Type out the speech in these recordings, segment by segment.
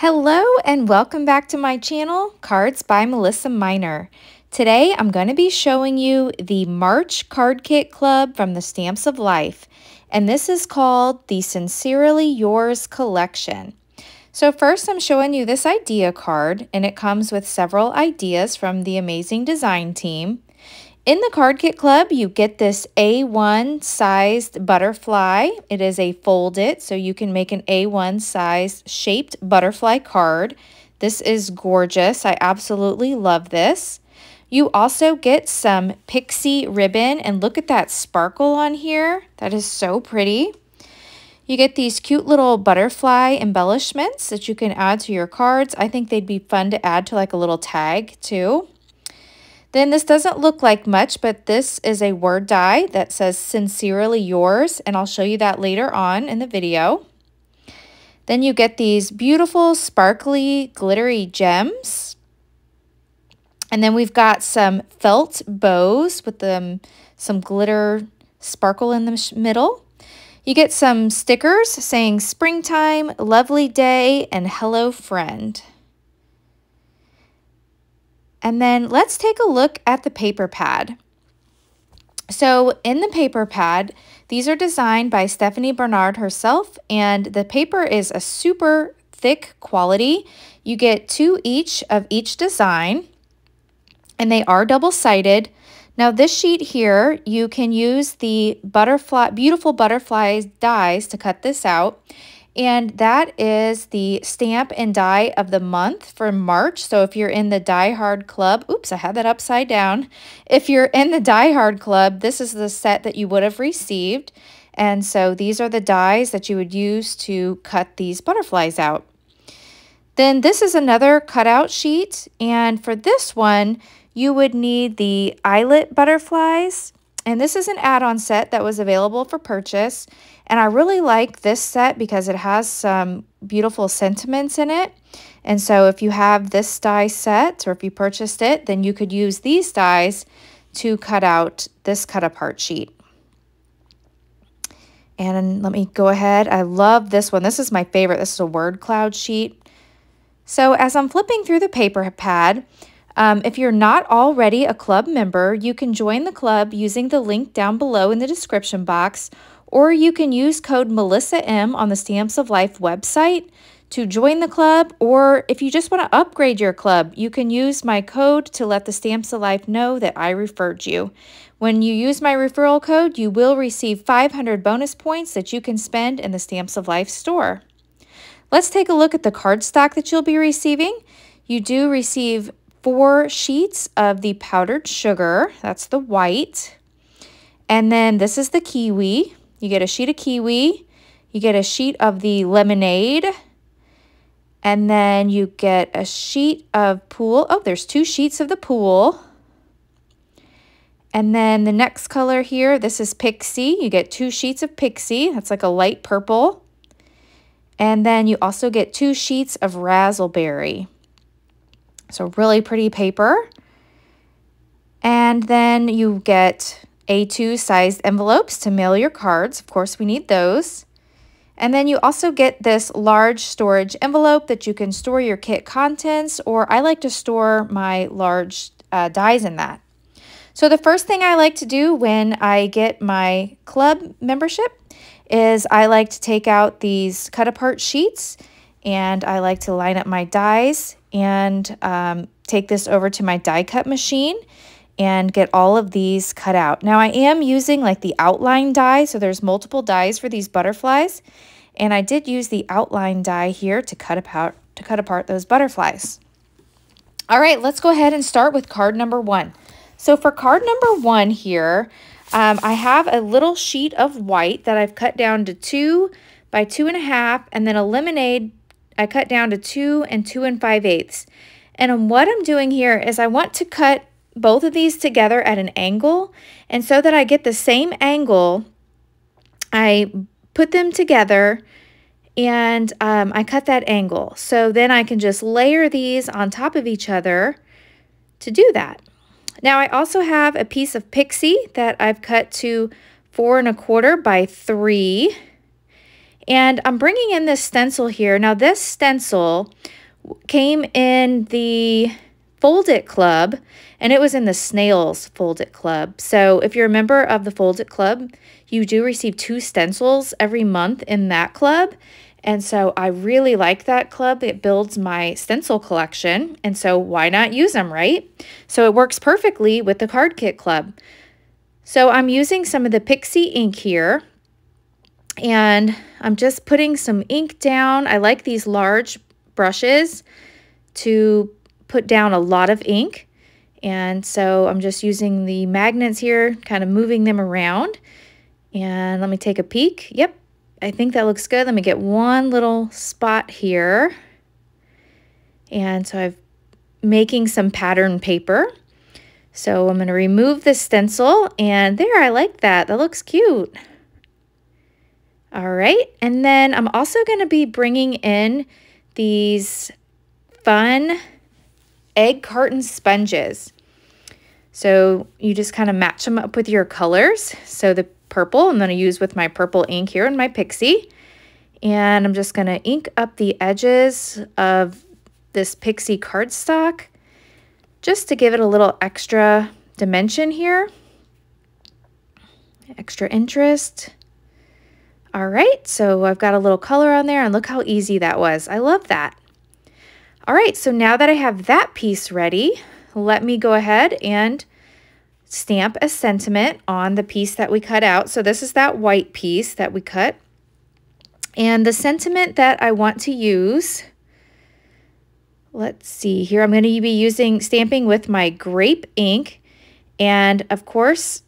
Hello and welcome back to my channel, Cards by Melissa Minor. Today I'm going to be showing you the March card kit club from the Stamps of Life, and this is called the Sincerely Yours collection. So first I'm showing you this idea card, and it comes with several ideas from the amazing design team. In the Card Kit Club, you get this A1 sized butterfly. It is a folded, so you can make an A1 size shaped butterfly card. This is gorgeous. I absolutely love this. You also get some pixie ribbon, and look at that sparkle on here. That is so pretty. You get these cute little butterfly embellishments that you can add to your cards. I think they'd be fun to add to like a little tag too. Then this doesn't look like much, but this is a word die that says Sincerely Yours, and I'll show you that later on in the video. Then you get these beautiful sparkly glittery gems. And then we've got some felt bows with some glitter sparkle in the middle. You get some stickers saying springtime, lovely day, and hello friend. And then let's take a look at the paper pad. So in the paper pad, these are designed by Stephanie Bernard herself, and the paper is a super thick quality. You get 2 each of each design, and they are double-sided. Now this sheet here, you can use the beautiful butterfly dies to cut this out. And that is the stamp and die of the month for March. So if you're in the Die Hard Club, oops, I had that upside down. If you're in the Die Hard Club, this is the set that you would have received. And so these are the dies that you would use to cut these butterflies out. Then this is another cutout sheet. And for this one, you would need the eyelet butterflies. And this is an add-on set that was available for purchase. And I really like this set because it has some beautiful sentiments in it. And so if you have this die set, or if you purchased it, then you could use these dies to cut out this cut-apart sheet. And let me go ahead. I love this one. This is my favorite. This is a word cloud sheet. So as I'm flipping through the paper pad, if you're not already a club member, you can join the club using the link down below in the description box, or you can use code MelissaM on the Stamps of Life website to join the club, or if you just want to upgrade your club, you can use my code to let the Stamps of Life know that I referred you. When you use my referral code, you will receive 500 bonus points that you can spend in the Stamps of Life store. Let's take a look at the cardstock that you'll be receiving. You do receive 4 sheets of the powdered sugar. That's the white. And then this is the kiwi. You get a sheet of kiwi. You get a sheet of the lemonade. And then you get a sheet of pool. Oh, there's 2 sheets of the pool. And then the next color here, this is pixie. You get 2 sheets of pixie. That's like a light purple. And then you also get 2 sheets of razzleberry. So really pretty paper. And then you get A2 sized envelopes to mail your cards. Of course, we need those. And then you also get this large storage envelope that you can store your kit contents, or I like to store my large dies in that. So the first thing I like to do when I get my club membership is I like to take out these cut apart sheets, and I like to line up my dies and take this over to my die cut machine and get all of these cut out. Now I am using like the outline die, so there's multiple dies for these butterflies, and I did use the outline die here to cut apart those butterflies. All right, let's go ahead and start with card number 1. So for card number 1 here, I have a little sheet of white that I've cut down to 2 by 2.5, and then a lemonade I cut down to 2 and 2 5/8. And what I'm doing here is I want to cut both of these together at an angle. And so that I get the same angle, I put them together and I cut that angle. So then I can just layer these on top of each other to do that. Now I also have a piece of pixie that I've cut to 4 1/4 by 3. And I'm bringing in this stencil here. Now this stencil came in the Fold It Club, and it was in the Snails Fold It Club. So if you're a member of the Fold It Club, you do receive 2 stencils every month in that club. And so I really like that club. It builds my stencil collection, and so why not use them, right? So it works perfectly with the Card Kit Club. So I'm using some of the Pixie ink here, and I'm just putting some ink down. I like these large brushes to put down a lot of ink, and so I'm just using the magnets here, kind of moving them around. And let me take a peek. Yep, I think that looks good. Let me get one little spot here. And so I'm making some pattern paper. So I'm going to remove the stencil, and there, I like that. That looks cute. All right, and then I'm also going to be bringing in these fun egg carton sponges. So you just kind of match them up with your colors. So the purple I'm going to use with my purple ink here in my Pixie. And I'm just going to ink up the edges of this Pixie cardstock just to give it a little extra dimension here. Extra interest. All right, so I've got a little color on there, and look how easy that was. I love that. All right, so now that I have that piece ready, let me go ahead and stamp a sentiment on the piece that we cut out. So this is that white piece that we cut. And the sentiment that I want to use, let's see here, I'm going to be using stamping with my grape ink. And of course,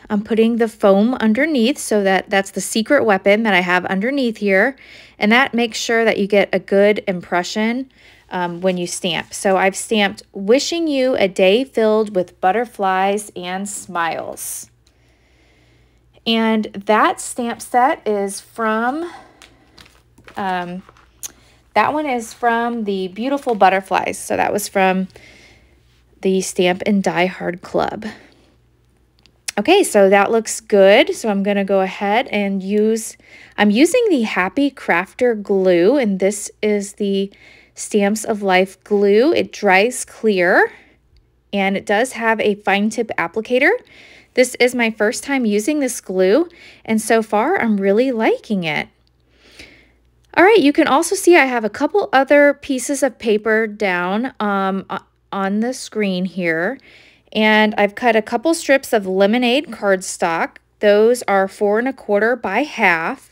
I'm putting the foam underneath, so that's the secret weapon that I have underneath here. And that makes sure that you get a good impression when you stamp. So I've stamped "Wishing you a day filled with butterflies and smiles." And that stamp set is from, that one is from the Beautiful Butterflies. So that was from the Stamp and Die Hard Club. Okay, so that looks good. So I'm going to go ahead and I'm using the Happy Crafter glue, and this is the Stamps of Life glue. It dries clear, and it does have a fine tip applicator. This is my first time using this glue, and so far I'm really liking it. All right, you can also see I have a couple other pieces of paper down on the screen here. And I've cut a couple strips of lemonade cardstock. Those are 4 1/4 by half.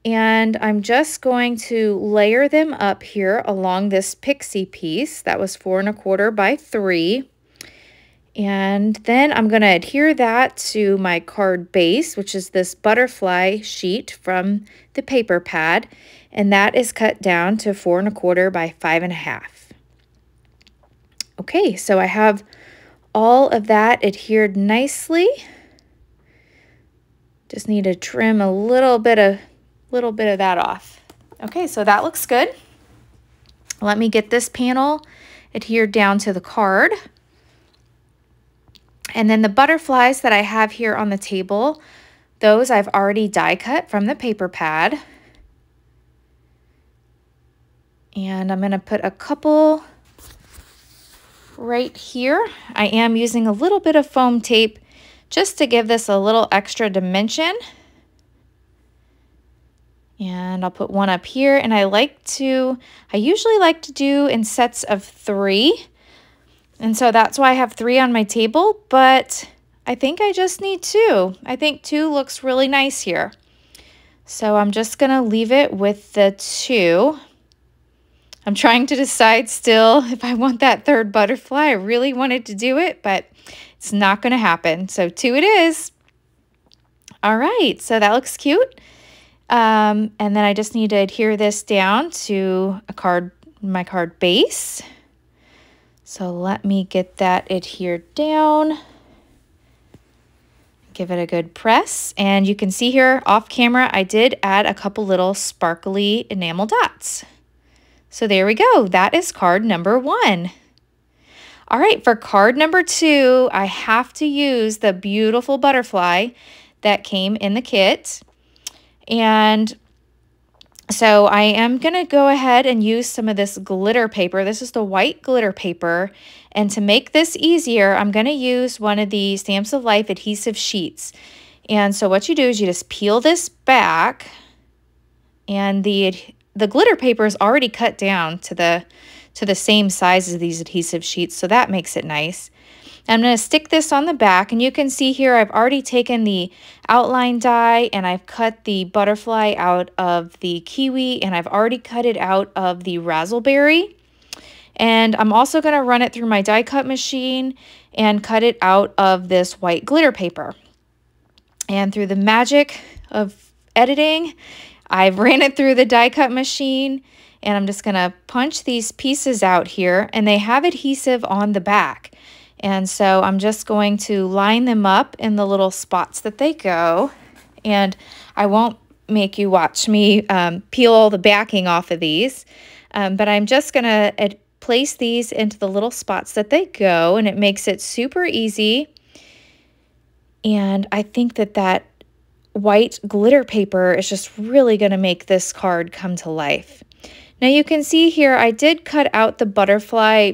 And I'm just going to layer them up here along this Pixie piece. That was 4 1/4 by 3. And then I'm going to adhere that to my card base, which is this butterfly sheet from the paper pad. And that is cut down to 4 1/4 by 5 1/2. Okay, so I have all of that adhered nicely. Just need to trim a little bit of that off. Okay, so that looks good. Let me get this panel adhered down to the card. And then the butterflies that I have here on the table, those I've already die cut from the paper pad. And I'm going to put a couple right here. I am using a little bit of foam tape just to give this a little extra dimension. And I'll put one up here, and I usually like to do in sets of 3. And so that's why I have 3 on my table, but I think I just need 2. I think 2 looks really nice here. So I'm just gonna leave it with the 2. I'm trying to decide still if I want that 3rd butterfly. I really wanted to do it, but it's not going to happen. So 2 it is. All right, so that looks cute. And then I just need to adhere this down to my card base. So let me get that adhered down. Give it a good press. And you can see here off camera, I did add a couple little sparkly enamel dots. So there we go. That is card number 1. All right, for card number 2, I have to use the beautiful butterfly that came in the kit. And so I am going to go ahead and use some of this glitter paper. This is the white glitter paper. And to make this easier, I'm going to use one of the Stamps of Life adhesive sheets. And so what you do is you just peel this back, and the glitter paper is already cut down to the same size as these adhesive sheets, so that makes it nice. I'm going to stick this on the back, and you can see here I've already taken the outline die and I've cut the butterfly out of the kiwi, and I've already cut it out of the razzleberry. And I'm also going to run it through my die cut machine and cut it out of this white glitter paper. And through the magic of editing, I've ran it through the die cut machine, and I'm just going to punch these pieces out here, and they have adhesive on the back. And so I'm just going to line them up in the little spots that they go. And I won't make you watch me peel all the backing off of these, but I'm just going to place these into the little spots that they go, and it makes it super easy. And I think that that white glitter paper is just really going to make this card come to life. Now you can see here I did cut out the butterfly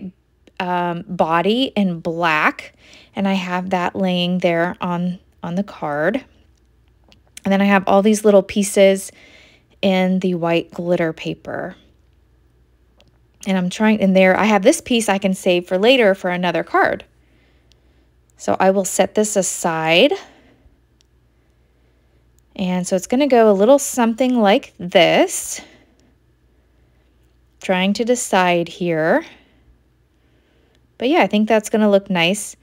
body in black, and I have that laying there on the card. And then I have all these little pieces in the white glitter paper. And I'm trying, and there I have this piece I can save for later for another card. So I will set this aside. And so it's going to go a little something like this. Trying to decide here. But yeah, I think that's going to look nice.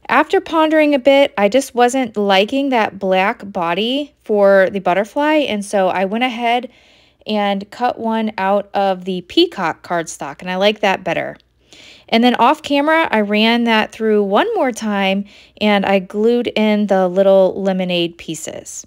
After pondering a bit, I just wasn't liking that black body for the butterfly, and so I went ahead and cut one out of the peacock cardstock, and I like that better. And then off camera, I ran that through one more time, and I glued in the little lemonade pieces.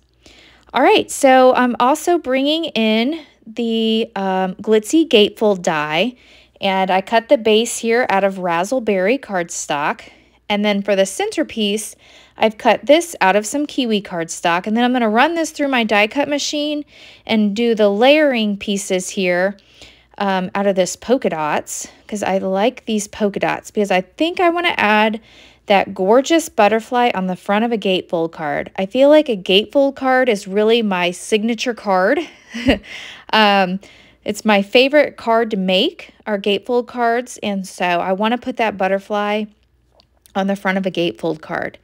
All right, so I'm also bringing in the glitzy gatefold die, and I cut the base here out of razzleberry cardstock. And then for the centerpiece, I've cut this out of some kiwi cardstock, and then I'm going to run this through my die cut machine and do the layering pieces here out of this polka dots, because I like these polka dots, because I think I want to add that gorgeous butterfly on the front of a gatefold card. I feel like a gatefold card is really my signature card. It's my favorite card to make, are gatefold cards, and so I want to put that butterfly on the front of a gatefold card.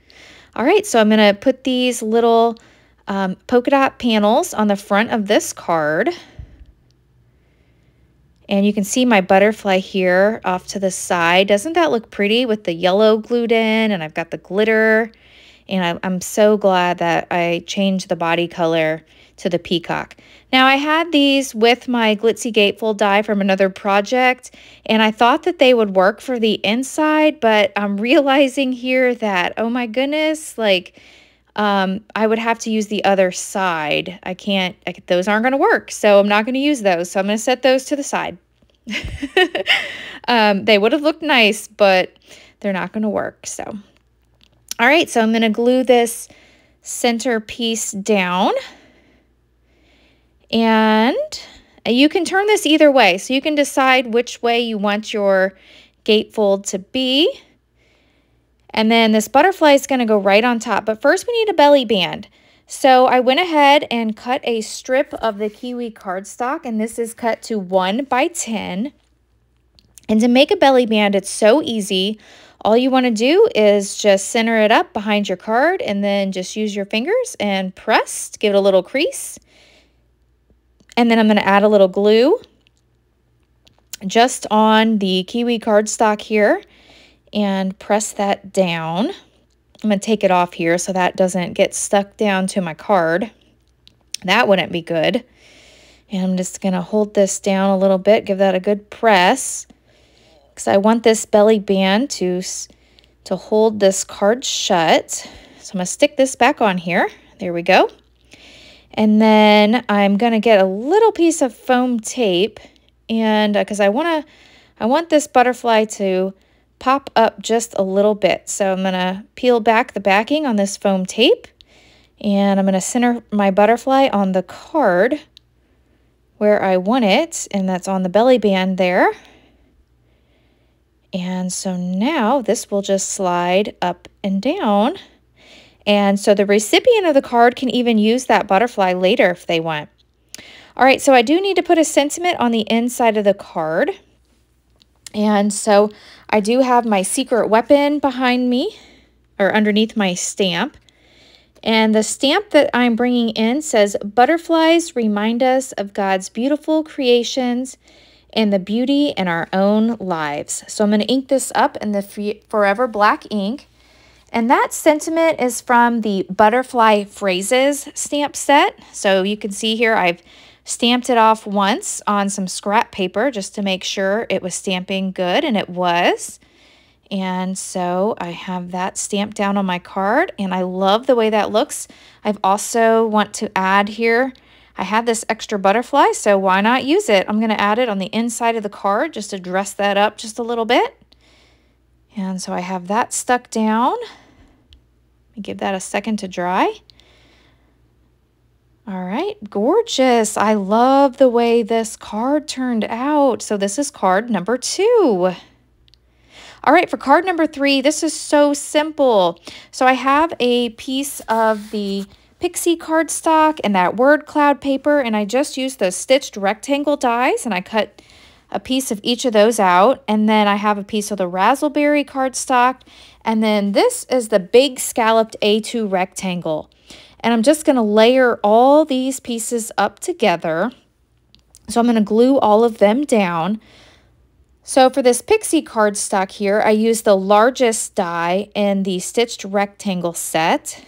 All right, so I'm going to put these little polka dot panels on the front of this card. And you can see my butterfly here off to the side. Doesn't that look pretty with the yellow glued in, and I've got the glitter? And I'm so glad that I changed the body color to the peacock. Now I had these with my glitzy gatefold die from another project, and I thought that they would work for the inside, but I'm realizing here that, oh my goodness, like I would have to use the other side. Those aren't going to work, so I'm not going to use those. So I'm going to set those to the side. They would have looked nice, but they're not going to work. So, all right, so I'm going to glue this center piece down. And you can turn this either way, so you can decide which way you want your gatefold to be. And then this butterfly is going to go right on top. But first we need a belly band. So I went ahead and cut a strip of the kiwi cardstock, and this is cut to 1 by 10. And to make a belly band, it's so easy. All you want to do is just center it up behind your card, and then just use your fingers and press to give it a little crease. And then I'm going to add a little glue just on the kiwi cardstock here and press that down. I'm going to take it off here so that doesn't get stuck down to my card. That wouldn't be good. And I'm just going to hold this down a little bit, give that a good press, because I want this belly band to hold this card shut. So I'm going to stick this back on here. There we go. And then I'm going to get a little piece of foam tape, and because I want this butterfly to pop up just a little bit. So I'm going to peel back the backing on this foam tape, And I'm going to center my butterfly on the card where I want it, and that's on the belly band there. And so now this will just slide up and down. And so the recipient of the card can even use that butterfly later if they want. All right, so I do need to put a sentiment on the inside of the card. And so I do have my secret weapon behind me, or underneath my stamp. And the stamp that I'm bringing in says, "Butterflies remind us of God's beautiful creations and the beauty in our own lives." So I'm going to ink this up in the Forever Black ink. And that sentiment is from the Butterfly Phrases stamp set. So you can see here I've stamped it off once on some scrap paper just to make sure it was stamping good, and it was. And so I have that stamped down on my card, and I love the way that looks. I've also want to add here, I have this extra butterfly, so why not use it? I'm going to add it on the inside of the card just to dress that up just a little bit. And so I have that stuck down. Let me give that a second to dry. All right, gorgeous. I love the way this card turned out. So this is card number 2. All right, for card number 3, this is so simple. So I have a piece of the Pixie cardstock and that word cloud paper, and I just used those stitched rectangle dies, and I cut a piece of each of those out. And then I have a piece of the raspberry cardstock, and then this is the big scalloped A2 rectangle. And I'm just going to layer all these pieces up together. So I'm going to glue all of them down. So for this Pixie cardstock here, I used the largest die in the stitched rectangle set.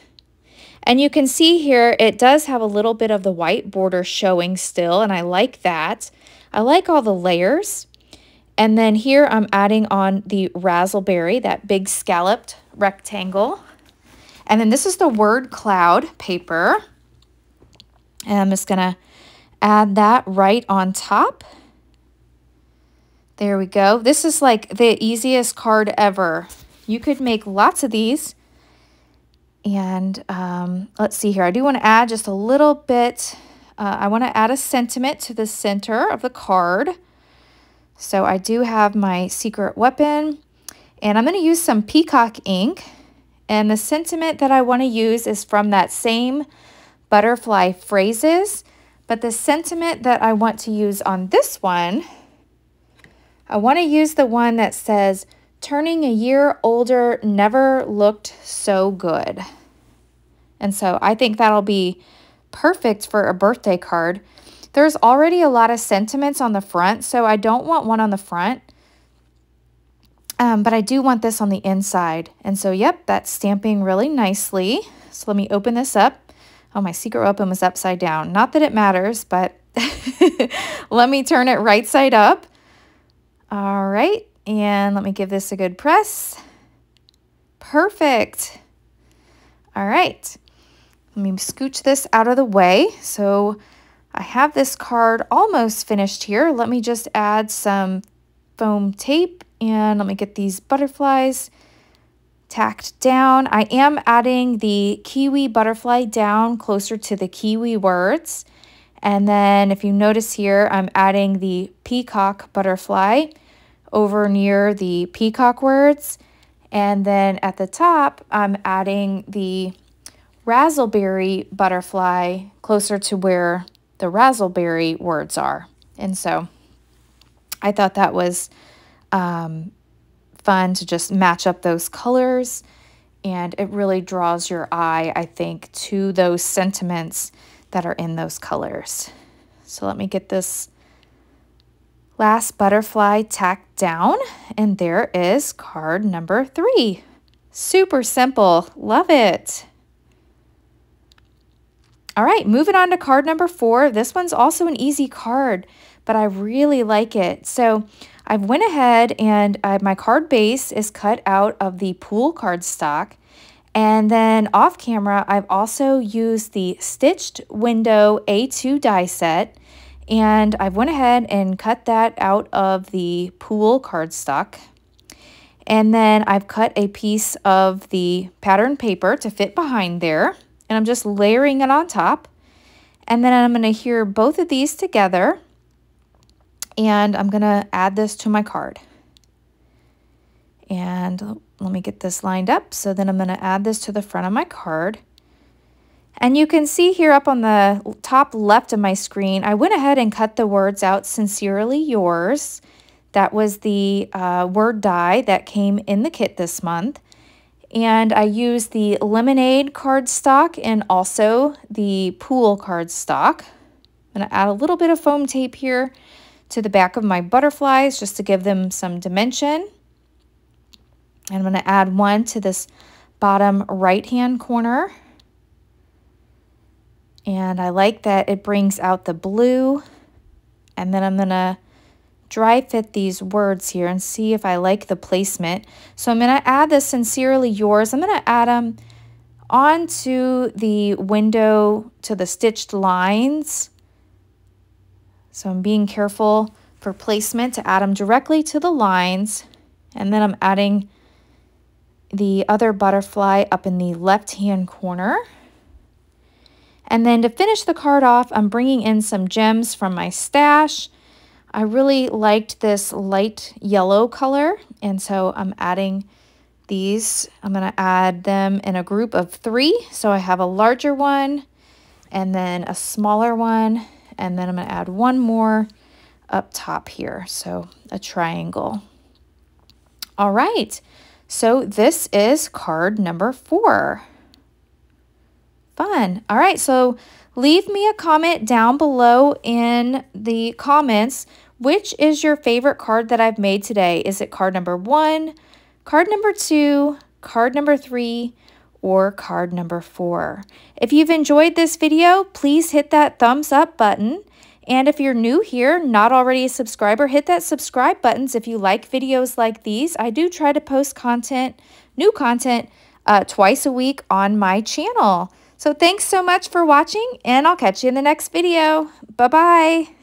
And you can see here, it does have a little bit of the white border showing still, and I like that. I like all the layers. And then here I'm adding on the raspberry, that big scalloped rectangle. And then this is the word cloud paper. And I'm just gonna add that right on top. There we go. This is like the easiest card ever. You could make lots of these. And let's see here. I do want to add just a little bit. I want to add a sentiment to the center of the card. So I do have my secret weapon. And I'm going to use some peacock ink. And the sentiment that I want to use is from that same Butterfly Phrases. But the sentiment that I want to use on this one, I want to use the one that says, "Turning a year older never looked so good." And so I think that'll be perfect for a birthday card. There's already a lot of sentiments on the front, so I don't want one on the front. But I do want this on the inside. And so, yep, that's stamping really nicely. So let me open this up. Oh, my secret weapon was upside down. Not that it matters, but let me turn it right side up. All right, and let me give this a good press. Perfect. All right, let me scooch this out of the way. So I have this card almost finished here. Let me just add some foam tape, and let me get these butterflies tacked down. I am adding the kiwi butterfly down closer to the kiwi words. And then if you notice here, I'm adding the peacock butterfly over near the peacock words. And then at the top, I'm adding the raspberry butterfly closer to where the raspberry words are. And so I thought that was fun to just match up those colors. And it really draws your eye, I think, to those sentiments that are in those colors. So let me get this last butterfly tacked down, and there is card number 3. Super simple, love it. All right, moving on to card number 4. This one's also an easy card, but I really like it. So I went ahead and my card base is cut out of the pool cardstock. And then off camera, I've also used the stitched window A2 die set, and I went ahead and cut that out of the pool cardstock. And then I've cut a piece of the pattern paper to fit behind there. and I'm just layering it on top. And then I'm going to adhere both of these together, and I'm going to add this to my card. And let me get this lined up. So then I'm going to add this to the front of my card. And you can see here up on the top left of my screen, I went ahead and cut the words out, "Sincerely yours." That was the word die that came in the kit this month. And I used the lemonade cardstock and also the pool cardstock. I'm going to add a little bit of foam tape here to the back of my butterflies just to give them some dimension. And I'm going to add one to this bottom right-hand corner. And I like that it brings out the blue. And then I'm going to dry fit these words here and see if I like the placement. So I'm going to add the "Sincerely yours." I'm going to add them onto the window to the stitched lines. So I'm being careful for placement to add them directly to the lines. And then I'm adding the other butterfly up in the left-hand corner. And then to finish the card off, I'm bringing in some gems from my stash. I really liked this light yellow color, and so I'm adding these. I'm going to add them in a group of 3. So I have a larger one, and then a smaller one, and then I'm going to add one more up top here, so a triangle. All right, so this is card number 4. Fun. All right, so leave me a comment down below in the comments. Which is your favorite card that I've made today? Is it card number 1, card number 2, card number 3, or card number 4? If you've enjoyed this video, please hit that thumbs up button. And if you're new here, not already a subscriber, hit that subscribe buttons if you like videos like these. I do try to post new content twice a week on my channel. So thanks so much for watching, and I'll catch you in the next video. Bye-bye.